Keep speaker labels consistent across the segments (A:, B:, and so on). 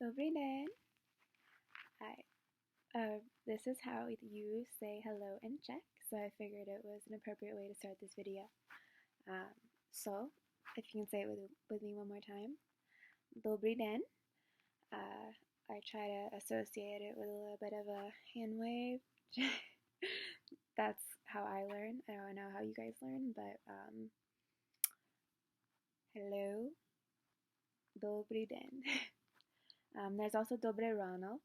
A: Dobré. Hi. This is how you say hello in Czech, so I figured it was an appropriate way to start this video. So, if you can say it with me one more time. Dobrý den. I try to associate it with a little bit of a hand wave. That's how I learn. I don't know how you guys learn, but hello. Dobrý den. There's also Dobré ráno,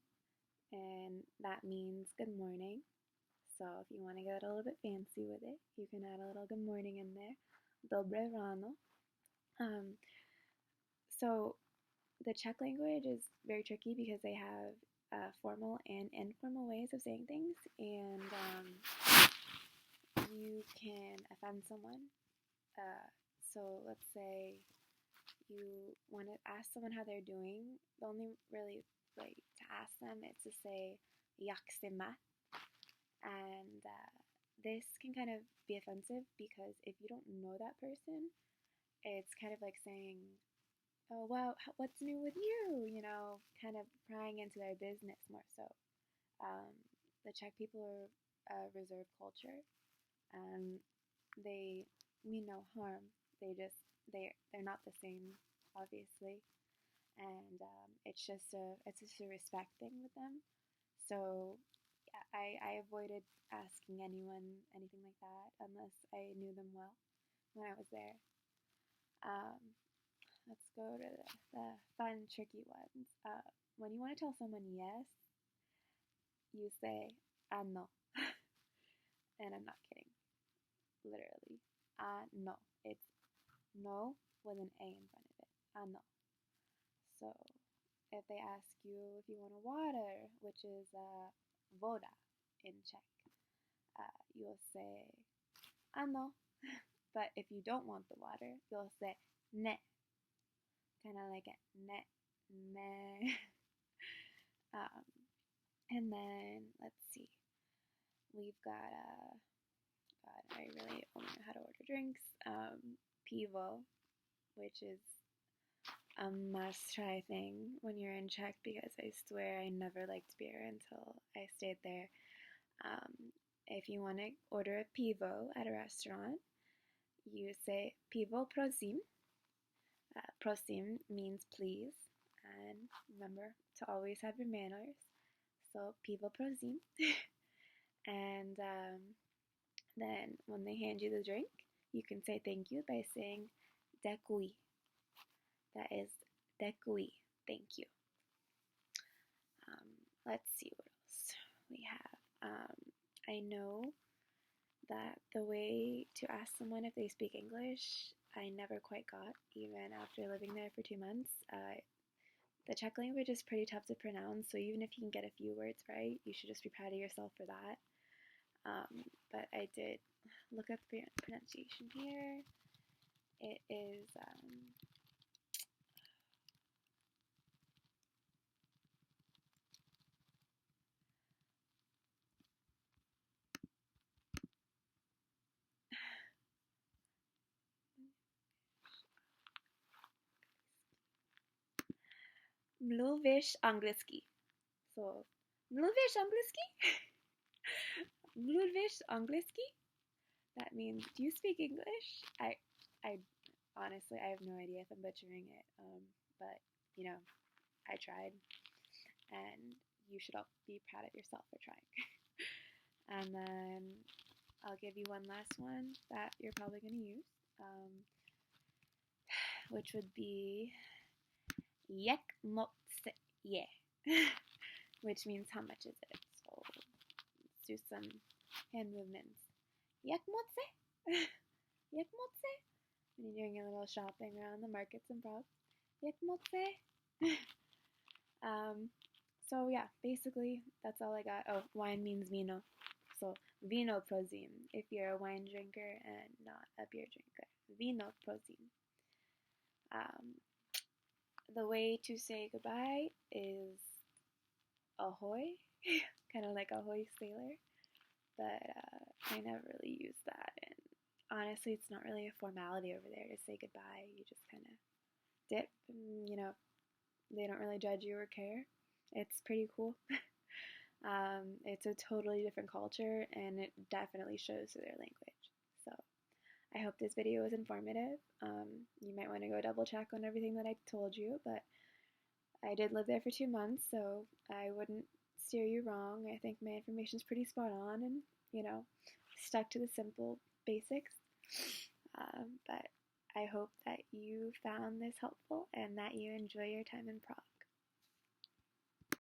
A: and that means good morning. So if you want to get a little bit fancy with it, you can add a little good morning in there. Dobré ráno. So the Czech language is very tricky because they have formal and informal ways of saying things, and you can offend someone. So let's say you want to ask someone how they're doing. The only really way to ask them is to say jak se má, and this can kind of be offensive because if you don't know that person, it's kind of like saying, oh, well, what's new with you? You know, kind of prying into their business more so. The Czech people are a reserved culture, and they mean no harm. They're not the same, obviously, and it's just a respect thing with them. So I avoided asking anyone anything like that unless I knew them well when I was there. Let's go to the fun, tricky ones. When you want to tell someone yes, you say ano. And I'm not kidding. Literally. No. It's no with an A in front of it. Ano. So if they ask you if you want a water, which is Voda in Czech, you'll say ano. But if you don't want the water, you'll say neh. Kind of like a neh. And then let's see. We've got God, I really only know how to order drinks. Pivo, which is a must-try thing when you're in Czech because I swear I never liked beer until I stayed there. If you want to order a pivo at a restaurant, you say pivo prosím. Prosím means please, and remember to always have your manners. So pivo prosím. And then when they hand you the drink, you can say thank you by saying Děkuji. That is Děkuji, thank you. Let's see what else we have. I know that the way to ask someone if they speak English, I never quite got, even after living there for 2 months. The Czech language is pretty tough to pronounce, so even if you can get a few words right, you should just be proud of yourself for that. But I did look up the pronunciation here. It is Mluvíš anglicky. So, Mluvíš anglicky? Mluvíš anglicky? That means, do you speak English? I honestly, I have no idea if I'm butchering it, but, you know, I tried, and you should all be proud of yourself for trying. And then I'll give you one last one that you're probably going to use, which would be jak moc je, which means how much is it. So let's do some hand movements. Jak moc je? Jak moc je? When you're doing a little shopping around the markets in Prague. Jak moc je? So yeah, basically that's all I got. Oh, wine means vino. So vee-noh prosím if you're a wine drinker and not a beer drinker. Vee-noh prosím. The way to say goodbye is Ahoj, kind of like Ahoj sailor, but I never really use that, and honestly it's not really a formality over there to say goodbye. You just kind of dip and, you know, they don't really judge you or care. It's pretty cool. It's a totally different culture, and it definitely shows through their language. So I hope this video was informative. You might want to go double check on everything that I told you, but I did live there for 2 months, so I wouldn't steer you wrong. I think my information is pretty spot on, and stuck to the simple basics. But I hope that you found this helpful and that you enjoy your time in Prague.